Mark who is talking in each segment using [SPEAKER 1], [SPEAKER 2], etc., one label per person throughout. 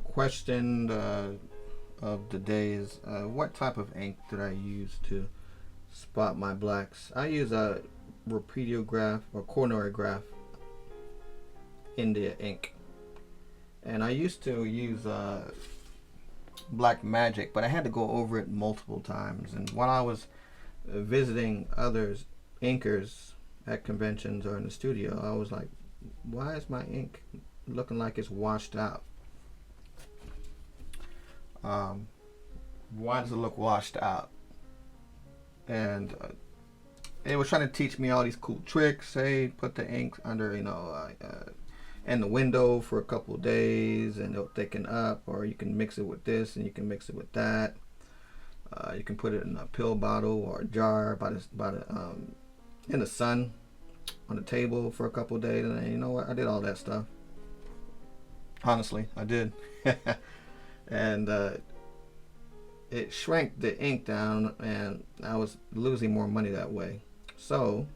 [SPEAKER 1] Question of the day is what type of ink did I use to spot my blacks? I use a Rapidograph or Coronarograph India ink, and I used to use Black Magic, but I had to go over it multiple times. And while I was visiting others inkers at conventions or in the studio, I was like, why is my ink looking like it's washed out? Um, why does it look washed out? And it was trying to teach me all these cool tricks. Hey, put the ink under, in the window for a couple of days, and it'll thicken up. Or you can mix it with this, and you can mix it with that. You can put it in a pill bottle or a jar in the sun on the table for a couple of days. And you know what? I did all that stuff. Honestly, I did. And it shrank the ink down, and I was losing more money that way. So,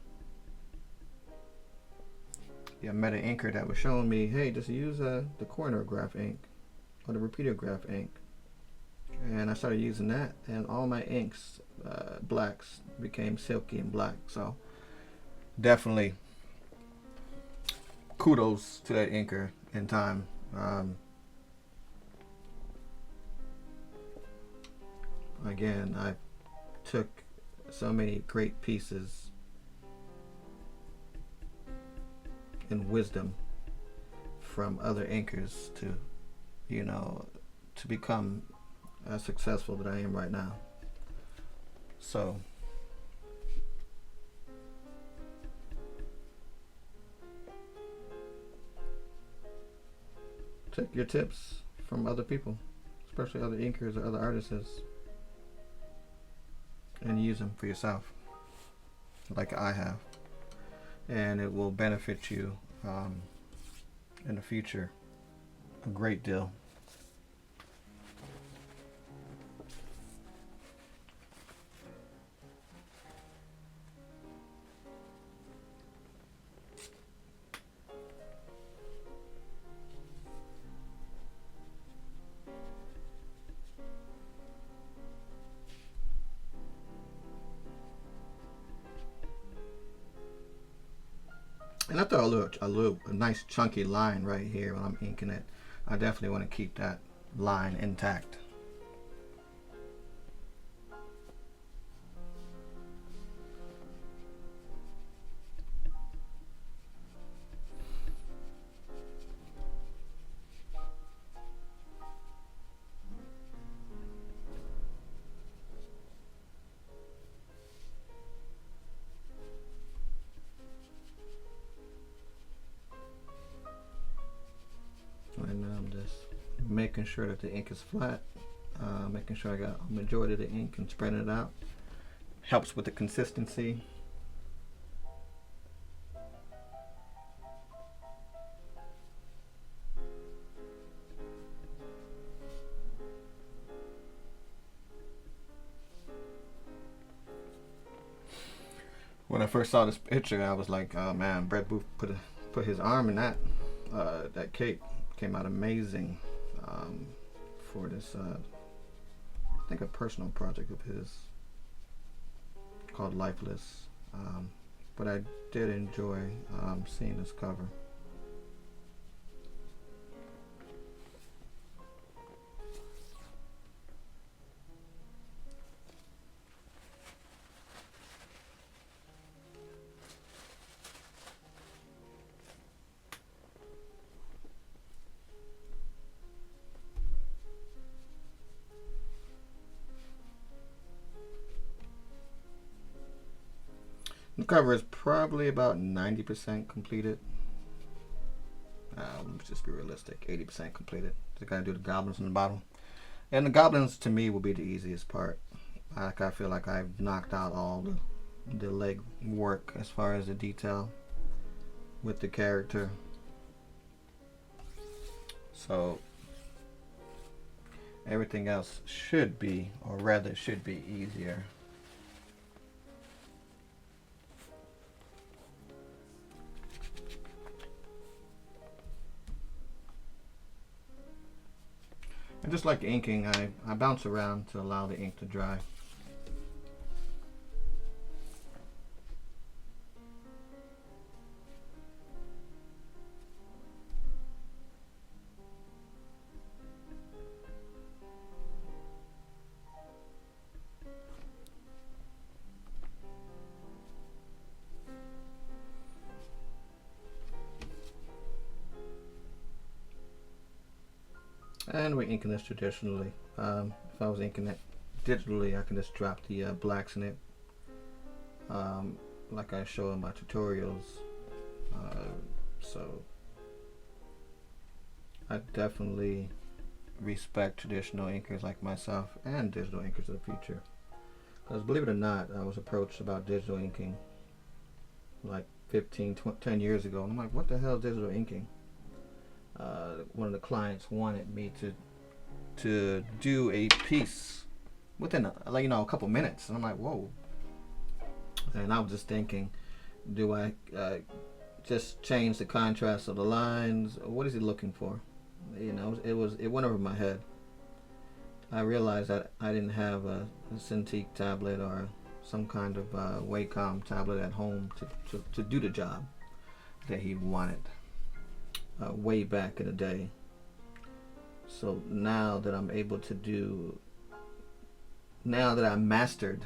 [SPEAKER 1] yeah, I met an inker that was showing me, hey, just use the Coronarograph ink or the Rapidograph ink. And I started using that, and all my inks, blacks, became silky and black. So, definitely kudos to that inker in time. Again, I took so many great pieces and wisdom from other inkers you know, to become as successful that I am right now. So, take your tips from other people, especially other inkers or other artists, and use them for yourself, like I have, and it will benefit you in the future a great deal. And I throw a nice chunky line right here when I'm inking it. I definitely want to keep that line intact. And I'm just making sure that the ink is flat, making sure I got a majority of the ink and spreading it out. Helps with the consistency. When I first saw this picture, I was like, "Oh man, Brett Booth put his arm in that. That cake came out amazing for this. I think a personal project of his called Lifeless. But I did enjoy seeing this cover. The cover is probably about 90% completed. Let's just be realistic. 80% completed. Just gotta do the goblins in the bottom. And the goblins to me will be the easiest part. I feel like I've knocked out all the leg work as far as the detail with the character. So everything else should be, or rather should be, easier. And just like inking, I bounce around to allow the ink to dry. And we're inking this traditionally. If I was inking it digitally, I can just drop the blacks in it, like I show in my tutorials. So I definitely respect traditional inkers like myself and digital inkers of the future. Because believe it or not, I was approached about digital inking like 10 years ago, and I'm like, what the hell is digital inking? One of the clients wanted me to do a piece within a couple minutes, and I'm like, whoa. And I was just thinking, do I just change the contrast of the lines? What is he looking for? It went over my head. I realized that I didn't have a Cintiq tablet or some kind of Wacom tablet at home to do the job that he wanted. Way back in the day. So now that I'm able to now that I mastered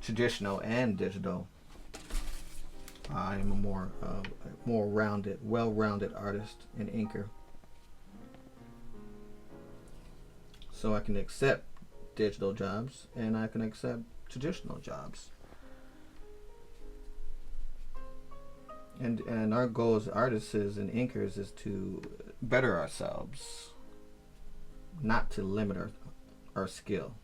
[SPEAKER 1] traditional and digital, I am a more rounded, well-rounded artist and inker. So I can accept digital jobs and I can accept traditional jobs. And our goal as artists and inkers is to better ourselves, not to limit our skill.